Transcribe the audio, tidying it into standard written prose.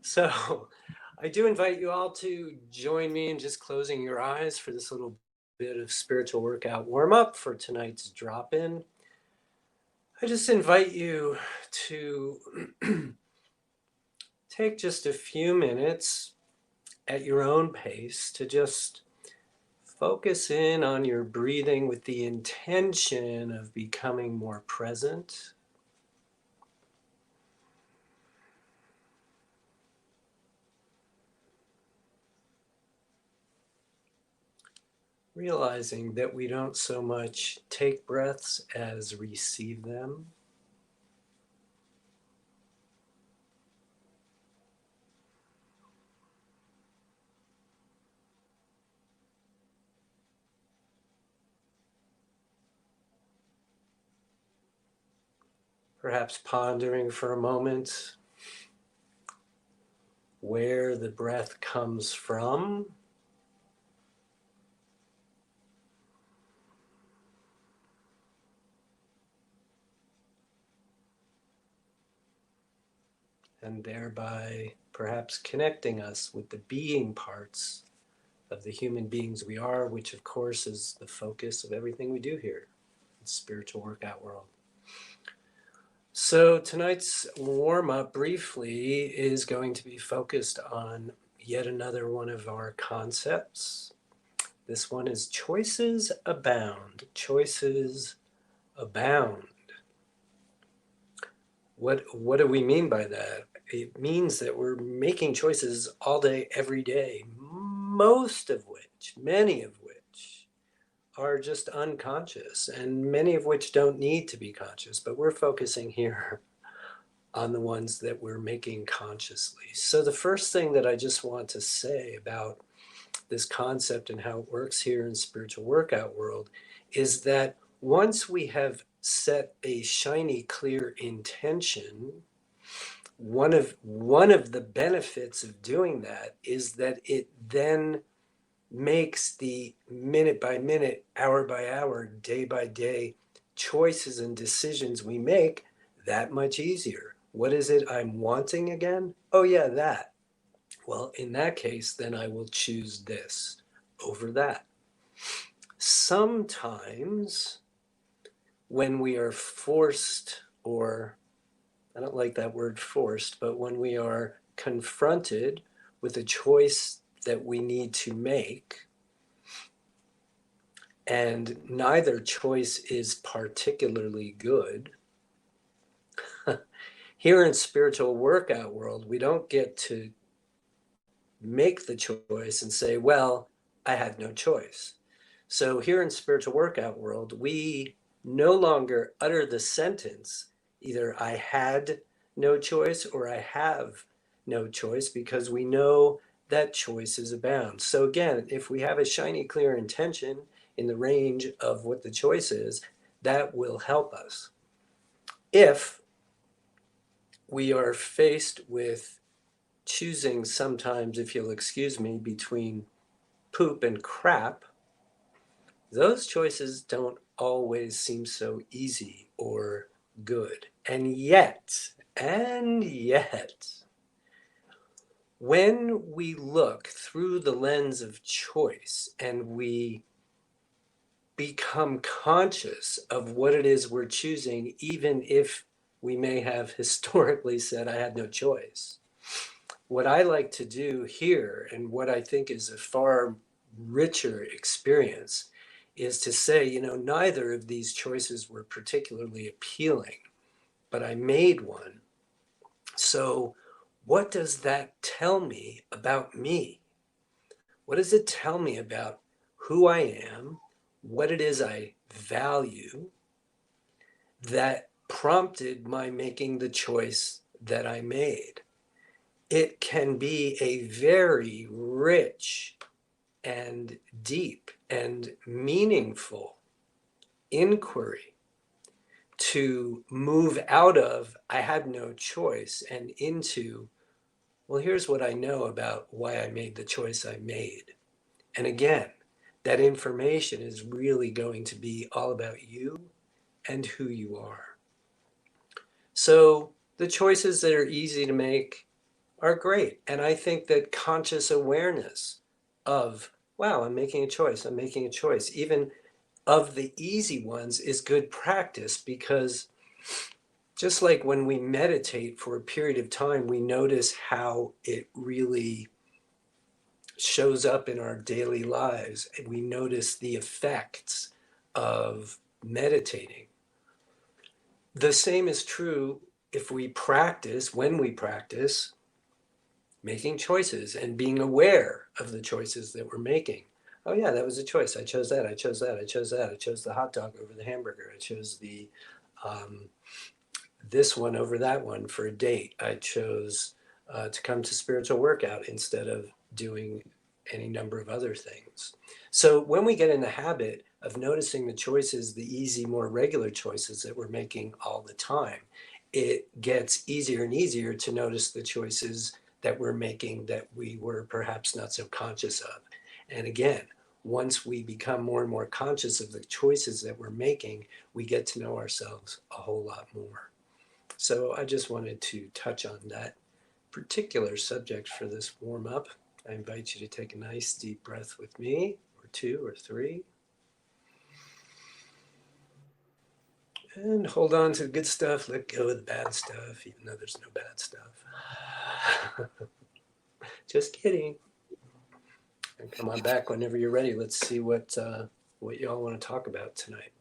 So I do invite you all to join me in just closing your eyes for this little bit of spiritual workout warm up for tonight's drop in. I just invite you to take just a few minutes at your own pace to just focus in on your breathing with the intention of becoming more present. Realizing that we don't so much take breaths as receive them. Perhaps pondering for a moment where the breath comes from. And thereby perhaps connecting us with the being parts of the human beings we are, which of course is the focus of everything we do here in the spiritual workout world. So tonight's warm-up briefly is going to be focused on yet another one of our concepts. This one is choices abound. Choices abound. What do we mean by that? It means that we're making choices all day, every day, most of which, many of which, are just unconscious, and many of which don't need to be conscious, but we're focusing here on the ones that we're making consciously. So the first thing that I just want to say about this concept and how it works here in spiritual workout world is that once we have set a shiny, clear intention, one of the benefits of doing that is that it then makes the minute by minute, hour by hour, day by day choices and decisions we make that much easier. What is it I'm wanting again? Oh yeah, that. Well, in that case, then I will choose this over that. Sometimes when we are forced, or I don't like that word forced, but when we are confronted with a choice that we need to make, and neither choice is particularly good, here in spiritual workout world, we don't get to make the choice and say, well, I had no choice. So here in spiritual workout world, we no longer utter the sentence, either I had no choice or I have no choice, because we know that choices abound. So again, if we have a shiny, clear intention in the range of what the choice is, that will help us. If we are faced with choosing sometimes, if you'll excuse me, between poop and crap, those choices don't always seem so easy or good. And yet, when we look through the lens of choice and we become conscious of what it is we're choosing, even if we may have historically said, I had no choice. What I like to do here, and what I think is a far richer experience, is to say, neither of these choices were particularly appealing, but I made one. So what does that tell me about me? What does it tell me about who I am, what it is I value, that prompted my making the choice that I made? It can be a very rich and deep and meaningful inquiry to move out of I had no choice and into, well, here's what I know about why I made the choice I made. And again, that information is really going to be all about you and who you are. So the choices that are easy to make, are great. And I think that conscious awareness of, wow, I'm making a choice, I'm making a choice, even of the easy ones, is good practice, because just like when we meditate for a period of time, we notice how it really shows up in our daily lives, and we notice the effects of meditating. The same is true if we practice, when we practice making choices and being aware of the choices that we're making. Oh yeah, that was a choice. I chose that. I chose that. I chose that. I chose the hot dog over the hamburger. I chose the um, this one over that one for a date. I chose to come to spiritual workout instead of doing any number of other things. So when we get in the habit of noticing the choices, the easy, more regular choices that we're making all the time, it gets easier and easier to notice the choices that we're making that we were perhaps not so conscious of. And again, once we become more and more conscious of the choices that we're making, we get to know ourselves a whole lot more. So I just wanted to touch on that particular subject for this warm up. I invite you to take a nice deep breath with me, or two or three, and hold on to the good stuff. Let go of the bad stuff, even though there's no bad stuff. Just kidding. And come on back whenever you're ready. Let's see what you all want to talk about tonight.